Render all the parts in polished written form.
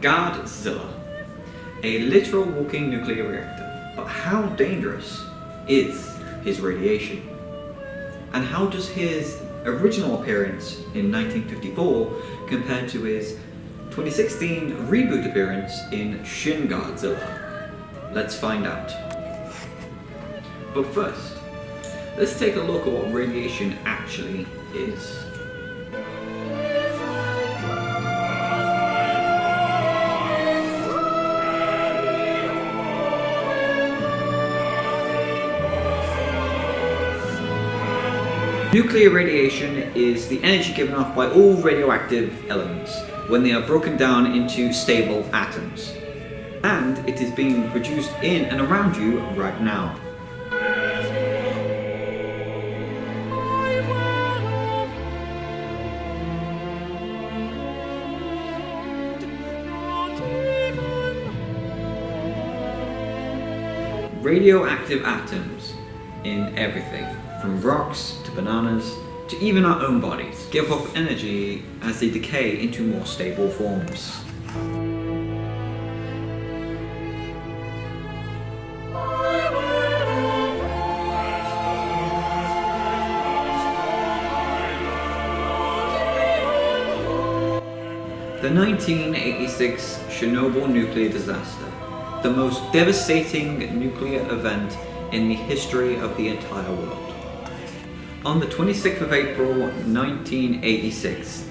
Godzilla, a literal walking nuclear reactor. But how dangerous is his radiation? And how does his original appearance in 1954 compare to his 2016 reboot appearance in Shin Godzilla? Let's find out. But first, let's take a look at what radiation actually is. Nuclear radiation is the energy given off by all radioactive elements when they are broken down into stable atoms. And it is being produced in and around you right now. Radioactive atoms in everything, from rocks to bananas to even our own bodies, give off energy as they decay into more stable forms. The 1986 Chernobyl nuclear disaster, the most devastating nuclear event in the history of the entire world. On the 26th of April 1986,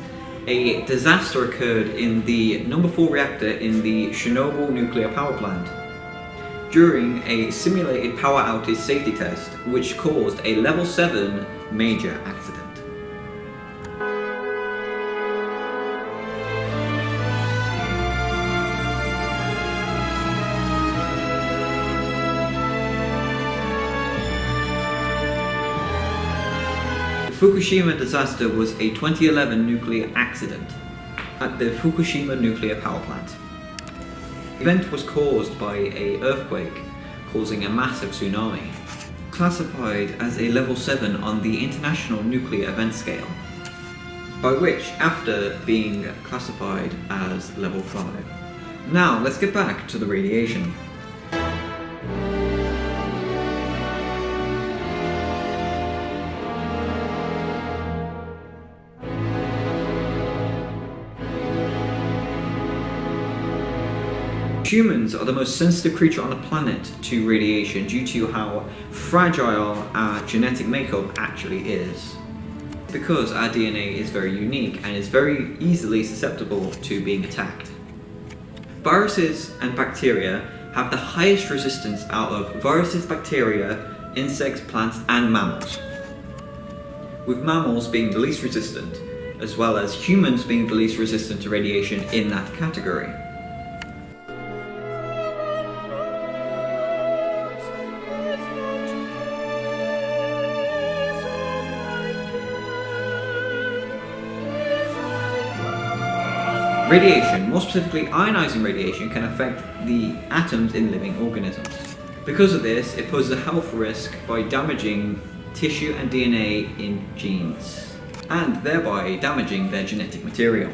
a disaster occurred in the number 4 reactor in the Chernobyl nuclear power plant during a simulated power outage safety test, which caused a level 7 major accident. The Fukushima Disaster was a 2011 nuclear accident at the Fukushima nuclear power plant. The event was caused by an earthquake causing a massive tsunami, classified as a level 7 on the International Nuclear Event Scale, by which after being classified as level 5. Now let's get back to the radiation. Humans are the most sensitive creature on the planet to radiation due to how fragile our genetic makeup actually is. Because our DNA is very unique and is very easily susceptible to being attacked. Viruses and bacteria have the highest resistance out of viruses, bacteria, insects, plants and mammals. With mammals being the least resistant, as well as humans being the least resistant to radiation in that category. Radiation, more specifically ionizing radiation, can affect the atoms in living organisms. Because of this, it poses a health risk by damaging tissue and DNA in genes, and thereby damaging their genetic material.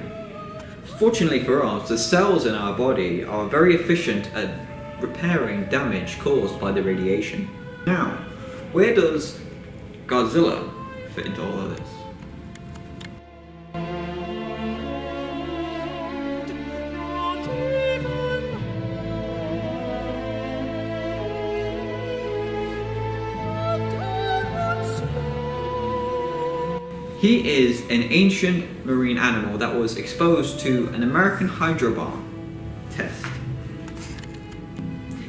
Fortunately for us, the cells in our body are very efficient at repairing damage caused by the radiation. Now, where does Godzilla fit into all of this? He is an ancient marine animal that was exposed to an American hydrobomb test.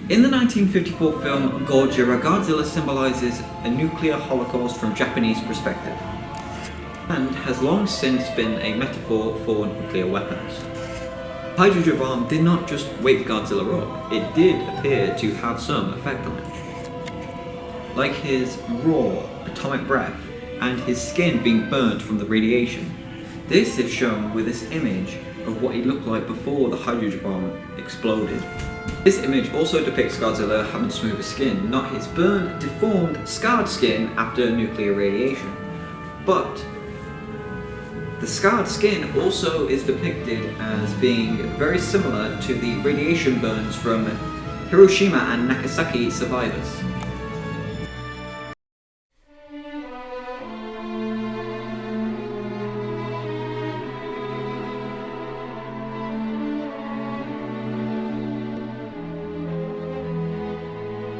In the 1954 film Gojira, Godzilla symbolizes a nuclear holocaust from Japanese perspective, and has long since been a metaphor for nuclear weapons. The hydrogen bomb did not just wake Godzilla up, it did appear to have some effect on him. Like his raw atomic breath, and his skin being burnt from the radiation. This is shown with this image of what he looked like before the hydrogen bomb exploded. This image also depicts Godzilla having smoother skin, not his burned, deformed, scarred skin after nuclear radiation. But The scarred skin also is depicted as being very similar to the radiation burns from Hiroshima and Nagasaki survivors.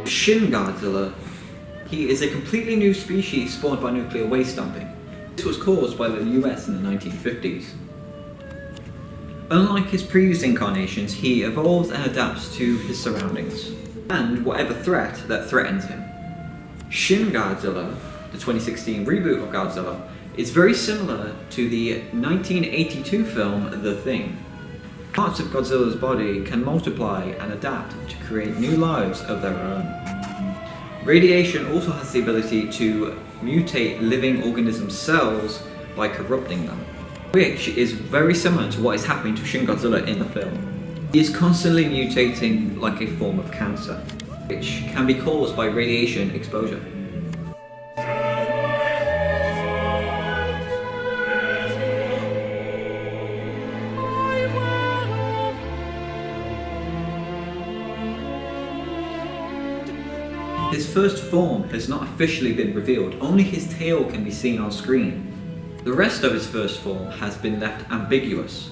Shin Godzilla. He is a completely new species spawned by nuclear waste dumping. This was caused by the US in the 1950s. Unlike his previous incarnations, he evolves and adapts to his surroundings and whatever threat that threatens him. Shin Godzilla, the 2016 reboot of Godzilla, is very similar to the 1982 film The Thing. Parts of Godzilla's body can multiply and adapt to create new lives of their own. Radiation also has the ability to mutate living organism cells by corrupting them, which is very similar to what is happening to Shin Godzilla in the film. He is constantly mutating like a form of cancer, which can be caused by radiation exposure. His first form has not officially been revealed, only his tail can be seen on screen. The rest of his first form has been left ambiguous.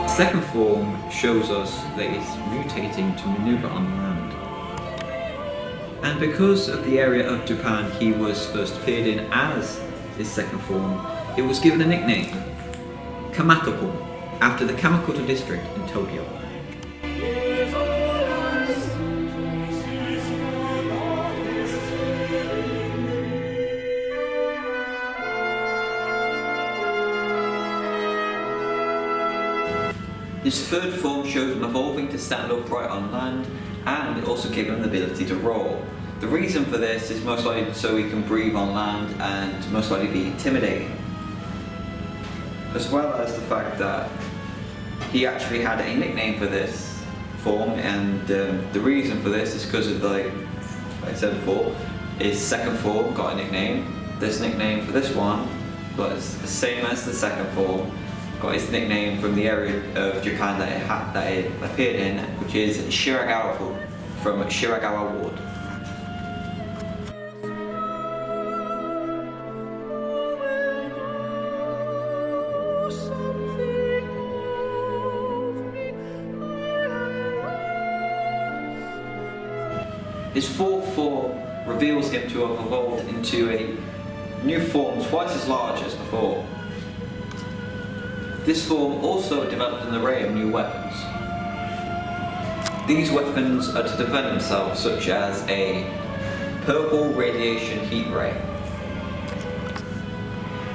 Second form shows us that he's mutating to maneuver on land. And because of the area of Japan he was first appeared in as his second form, it was given a nickname, Kamatoko, after the Kamakura district in Tokyo. His third form shows him evolving to stand upright on land, and it also gave him the ability to roar. The reason for this is most likely so he can breathe on land and most likely be intimidating. As well as the fact that he actually had a nickname for this form, and the reason for this is because of, like I said before, his second form got a nickname. This nickname for this one was the same as the second form, got his nickname from the area of Japan that it appeared in, which is Shiragawa-ku, from Shiragawa Ward. His fourth form reveals him to have evolved into a new form twice as large as before. This form also developed an array of new weapons. These weapons are to defend themselves, such as a purple radiation heat ray.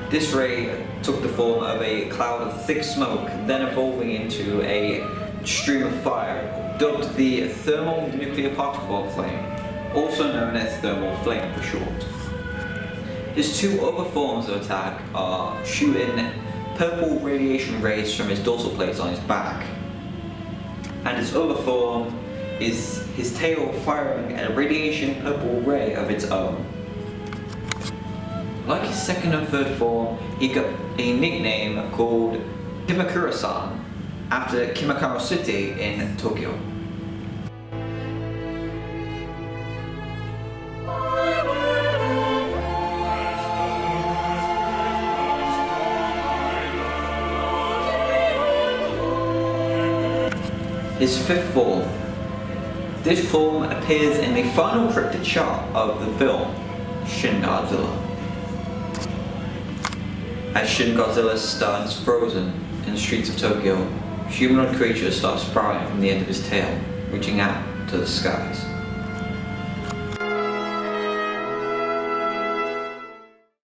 This ray took the form of a cloud of thick smoke, then evolving into a stream of fire, dubbed the thermal nuclear particle flame, also known as thermal flame for short. His two other forms of attack are shooting purple radiation rays from his dorsal plates on his back, and his other form is his tail firing a radiation purple ray of its own. Like his second and third form, he got a nickname called Kimakura-san after Kimakura City in Tokyo. His fifth form. This form appears in the final cryptid shot of the film, Shin Godzilla. As Shin Godzilla stands frozen in the streets of Tokyo, humanoid creatures start sprouting from the end of his tail, reaching out to the skies.